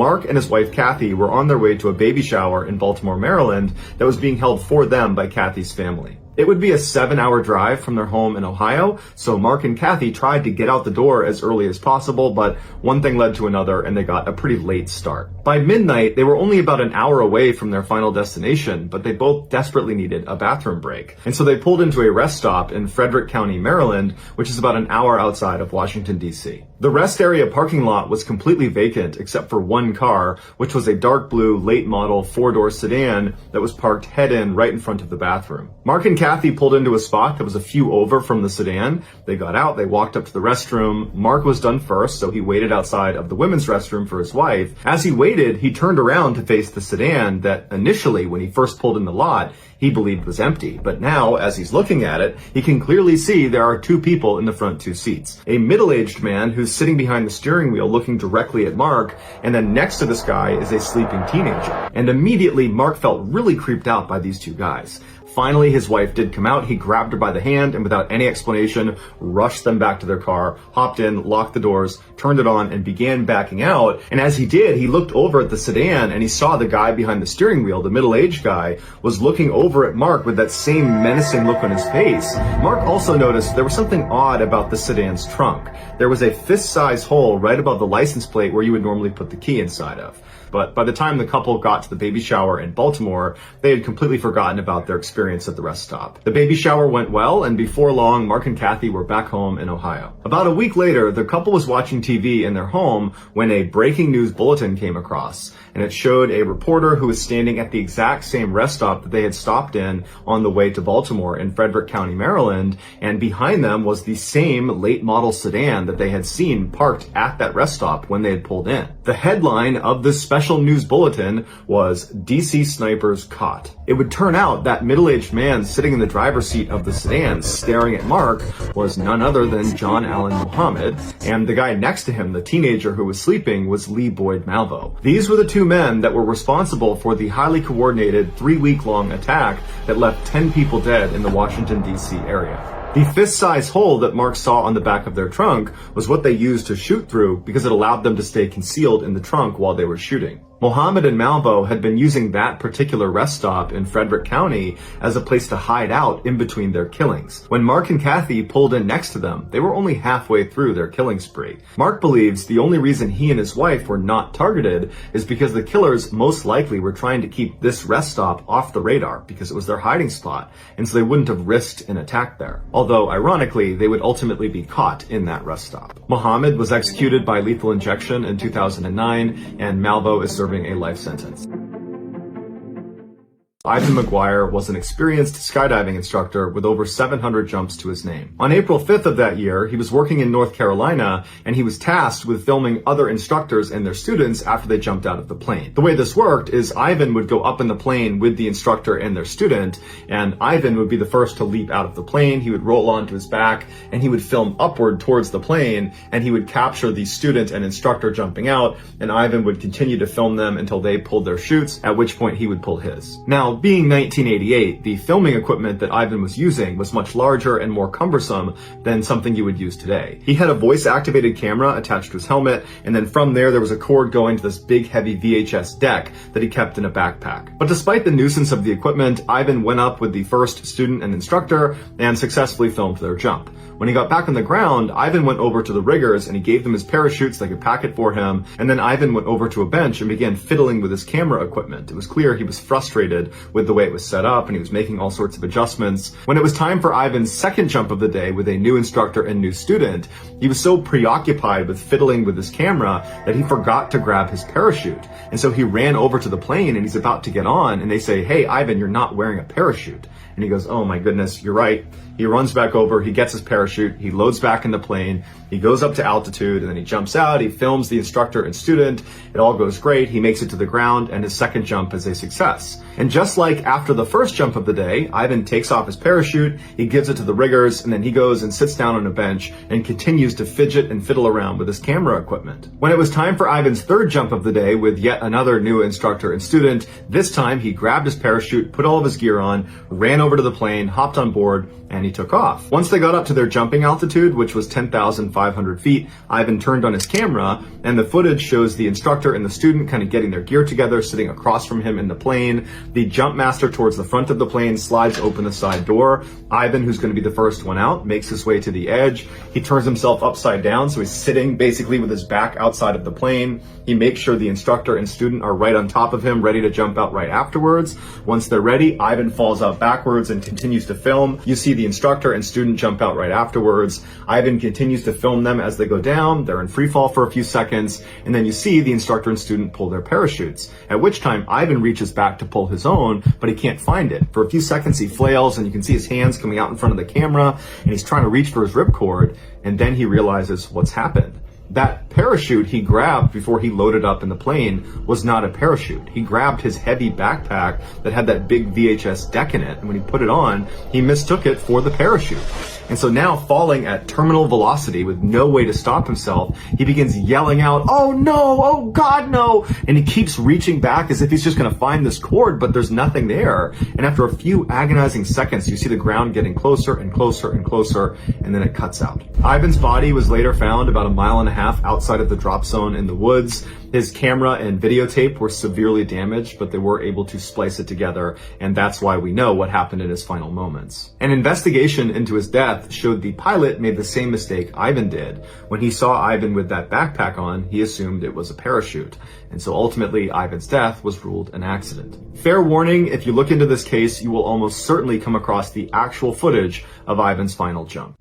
Mark and his wife Kathy were on their way to a baby shower in Baltimore, Maryland that was being held for them by Kathy's family. It would be a 7-hour drive from their home in Ohio, so Mark and Kathy tried to get out the door as early as possible, but one thing led to another and they got a pretty late start. By midnight, they were only about an hour away from their final destination, but they both desperately needed a bathroom break. And so they pulled into a rest stop in Frederick County, Maryland, which is about an hour outside of Washington, D.C. The rest area parking lot was completely vacant except for one car, which was a dark blue late model 4-door sedan that was parked head-in right in front of the bathroom. Mark and Kathy pulled into a spot that was a few over from the sedan. They got out, they walked up to the restroom. Mark was done first, so he waited outside of the women's restroom for his wife. As he waited, he turned around to face the sedan that initially, when he first pulled in the lot, he believed was empty. But now, as he's looking at it, he can clearly see there are two people in the front two seats. A middle-aged man who's sitting behind the steering wheel looking directly at Mark, and then next to this guy is a sleeping teenager. And immediately, Mark felt really creeped out by these two guys. Finally, his wife did come out. He grabbed her by the hand and without any explanation, rushed them back to their car, hopped in, locked the doors, turned it on, and began backing out. And as he did, he looked over at the sedan and he saw the guy behind the steering wheel, the middle-aged guy, was looking over at Mark with that same menacing look on his face. Mark also noticed there was something odd about the sedan's trunk. There was a fist-size hole right above the license plate where you would normally put the key inside of. But by the time the couple got to the baby shower in Baltimore, they had completely forgotten about their experience at the rest stop. The baby shower went well, and before long, Mark and Kathy were back home in Ohio. About a week later, the couple was watching TV in their home when a breaking news bulletin came across, and it showed a reporter who was standing at the exact same rest stop that they had stopped in on the way to Baltimore in Frederick County, Maryland, and behind them was the same late model sedan that they had seen parked at that rest stop when they had pulled in. The headline of this special news bulletin was DC Snipers Caught. It would turn out that middle-aged man sitting in the driver's seat of the sedan staring at Mark was none other than John Allen Muhammad, and the guy next to him, the teenager who was sleeping, was Lee Boyd Malvo. These were the two men that were responsible for the highly coordinated 3-week-long attack that left 10 people dead in the Washington, D.C. area. The fist-sized hole that Mark saw on the back of their trunk was what they used to shoot through because it allowed them to stay concealed in the trunk while they were shooting. Mohammed and Malvo had been using that particular rest stop in Frederick County as a place to hide out in between their killings. When Mark and Kathy pulled in next to them, they were only halfway through their killing spree. Mark believes the only reason he and his wife were not targeted is because the killers most likely were trying to keep this rest stop off the radar because it was their hiding spot, and so they wouldn't have risked an attack there. Although, ironically, they would ultimately be caught in that rest stop. Mohammed was executed by lethal injection in 2009, and Malvo is serving a life sentence. Ivan McGuire was an experienced skydiving instructor with over 700 jumps to his name. On April 5th of that year, he was working in North Carolina, and he was tasked with filming other instructors and their students after they jumped out of the plane. The way this worked is Ivan would go up in the plane with the instructor and their student, and Ivan would be the first to leap out of the plane. He would roll onto his back, and he would film upward towards the plane, and he would capture the student and instructor jumping out, and Ivan would continue to film them until they pulled their chutes, at which point he would pull his. Now, being 1988, the filming equipment that Ivan was using was much larger and more cumbersome than something you would use today. He had a voice-activated camera attached to his helmet, and then from there was a cord going to this big heavy VHS deck that he kept in a backpack. But despite the nuisance of the equipment, Ivan went up with the first student and instructor and successfully filmed their jump. When he got back on the ground, Ivan went over to the riggers and he gave them his parachute so they could pack it for him, and then Ivan went over to a bench and began fiddling with his camera equipment. It was clear he was frustrated with the way it was set up and he was making all sorts of adjustments. When it was time for Ivan's second jump of the day with a new instructor and new student, he was so preoccupied with fiddling with his camera that he forgot to grab his parachute. And so he ran over to the plane and he's about to get on, and they say, "Hey, Ivan, you're not wearing a parachute." And he goes, "Oh my goodness, you're right." He runs back over, he gets his parachute, he loads back in the plane, he goes up to altitude, and then he jumps out, he films the instructor and student, it all goes great, he makes it to the ground, and his second jump is a success. And just like after the first jump of the day, Ivan takes off his parachute, he gives it to the riggers, and then he goes and sits down on a bench and continues to fidget and fiddle around with his camera equipment. When it was time for Ivan's third jump of the day with yet another new instructor and student, this time he grabbed his parachute, put all of his gear on, ran over to the plane, hopped on board, and he he took off. Once they got up to their jumping altitude, which was 10,500 feet, Ivan turned on his camera, and the footage shows the instructor and the student kind of getting their gear together, sitting across from him in the plane. The jump master towards the front of the plane slides open the side door. Ivan, who's going to be the first one out, makes his way to the edge. He turns himself upside down, so he's sitting basically with his back outside of the plane. He makes sure the instructor and student are right on top of him, ready to jump out right afterwards. Once they're ready, Ivan falls out backwards and continues to film. You see the instructor and student jump out right afterwards. Ivan continues to film them as they go down. They're in free fall for a few seconds, and then you see the instructor and student pull their parachutes, at which time Ivan reaches back to pull his own, but he can't find it. For a few seconds he flails, and you can see his hands coming out in front of the camera, and he's trying to reach for his ripcord, and then he realizes what's happened. That parachute he grabbed before he loaded up in the plane was not a parachute. He grabbed his heavy backpack that had that big VHS deck in it, and when he put it on, he mistook it for the parachute. And so now, falling at terminal velocity with no way to stop himself, he begins yelling out, "Oh no, oh God, no!" And he keeps reaching back as if he's just gonna find this cord, but there's nothing there. And after a few agonizing seconds, you see the ground getting closer and closer and closer, and then it cuts out. Ivan's body was later found about a mile and a half outside of the drop zone in the woods. His camera and videotape were severely damaged, but they were able to splice it together, and that's why we know what happened in his final moments. An investigation into his death showed the pilot made the same mistake Ivan did. When he saw Ivan with that backpack on, he assumed it was a parachute, and so ultimately Ivan's death was ruled an accident. Fair warning, if you look into this case, you will almost certainly come across the actual footage of Ivan's final jump.